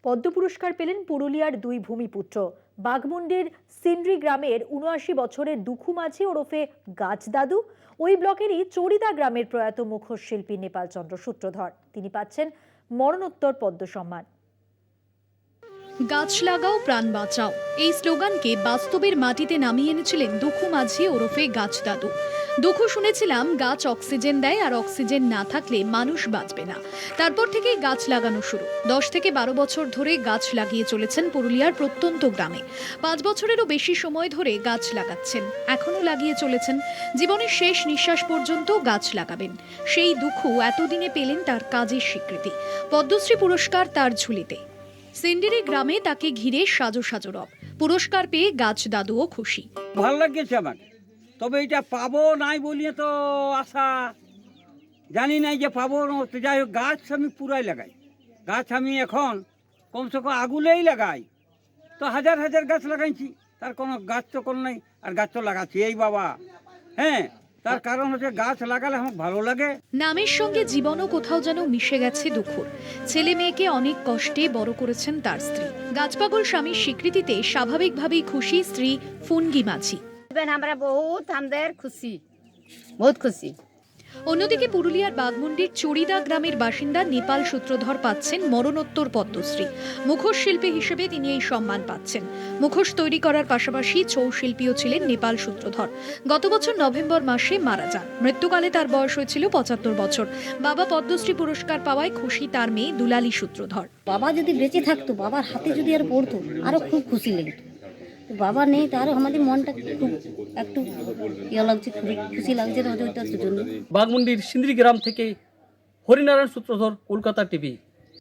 পদ্ম পুরস্কার পেলেন পুরুলিয়ার দুই ভূমিপুত্র। বাঘমুন্ডির সিন্দ্রি গ্রামের ৭৯ বছরের দুখু মাঝি ওরফে গাছ দাদু, ওই ব্লকেরই চড়িদা গ্রামের প্রয়াত মুখোশ শিল্পী নেপাল চন্দ্র সূত্রধর। তিনি পাচ্ছেন মরণোত্তর পদ্ম সম্মান। গাছ লাগাও প্রাণ বাঁচাও, এই স্লোগানকে বাস্তবের মাটিতে নামিয়ে এনেছিলেন দুখু মাঝি ওরফে গাছ দাদু। দুখু শুনেছিলাম গাছ অক্সিজেন দেয়, আর অক্সিজেন না থাকলে মানুষ বাঁচবে না। তারপর থেকেই গাছ লাগানো শুরু। 10 থেকে 12 বছর ধরে গাছ লাগিয়ে চলেছেন পুরুলিয়ার প্রত্যন্ত গ্রামে। 5 বছরেরও বেশি সময় ধরে গাছ লাগাচ্ছেন, এখনো লাগিয়ে চলেছেন। জীবনের শেষ নিঃশ্বাস পর্যন্ত গাছ লাগাবেন। সেই দুখু এতদিনে পেলেন তার কাজের স্বীকৃতি। পদ্মশ্রী পুরস্কার তার ঝুলিতে। সিন্ডিরি গ্রামে তাকে ঘিরে সাজো সাজো রব। পুরস্কার পেয়ে গাছ দাদুও খুশি। ভালো লাগছে আমাকে, তবে এটা পাবো নাই বলিয়ে তো আশা জানি নাই যে পাবো। যাই হোক, গাছ আমি পুরাই লাগাই। গাছ আমি এখন কমসে কম আগুলেই লাগাই, তো হাজার হাজার গাছ লাগাইছি, তার কোনো গাছ তো কোনো নাই, আর গাছ তো লাগাচ্ছি এই বাবা। হ্যাঁ, তার কারণ হচ্ছে গাছ লাগালে আমার ভালো লাগে। নামের সঙ্গে জীবনও কোথাও যেন মিশে গেছে দুখুর। ছেলে মেয়েকে অনেক কষ্টে বড় করেছেন তার স্ত্রী। গাছপাগল স্বামীর স্বীকৃতিতে স্বাভাবিকভাবেই খুশি স্ত্রী ফুনগি মাঝি। আমরা আমাদের খুশি, বহুত খুশি। অন্যদিকে পুরুলিয়ার বাঘমুন্ডির চড়িদা গ্রামের বাসিন্দা নেপাল সূত্রধর পাচ্ছেন মরণোত্তর পদ্মশ্রী। মুখোশ শিল্পী হিসেবে তিনি এই সম্মান পাচ্ছেন। মুখোশ তৈরি করার পাশাপাশি ছৌ শিল্পীও ছিলেন নেপাল সূত্রধর। গত বছর নভেম্বর মাসে মারা যান। মৃত্যুকালে তার বয়স হয়েছিল ৭৫ বছর। বাবা পদ্মশ্রী পুরস্কার পাওয়ায় খুশি তার মেয়ে দুলালী সূত্রধর। বাবা যদি বেঁচে থাকতো, বাবার হাতে যদি আর পড়তো, আরো খুব খুশি লাগতো। বাবা নেই, তারও আমাদের মনটা একটু ইয়ে লাগছে, খুবই খুশি লাগছে ওইটার জন্য। বাঘমুন্ডির সিন্দ্রি গ্রাম থেকে হরিনারায়ণ সূত্রধর, কলকাতা টিভি।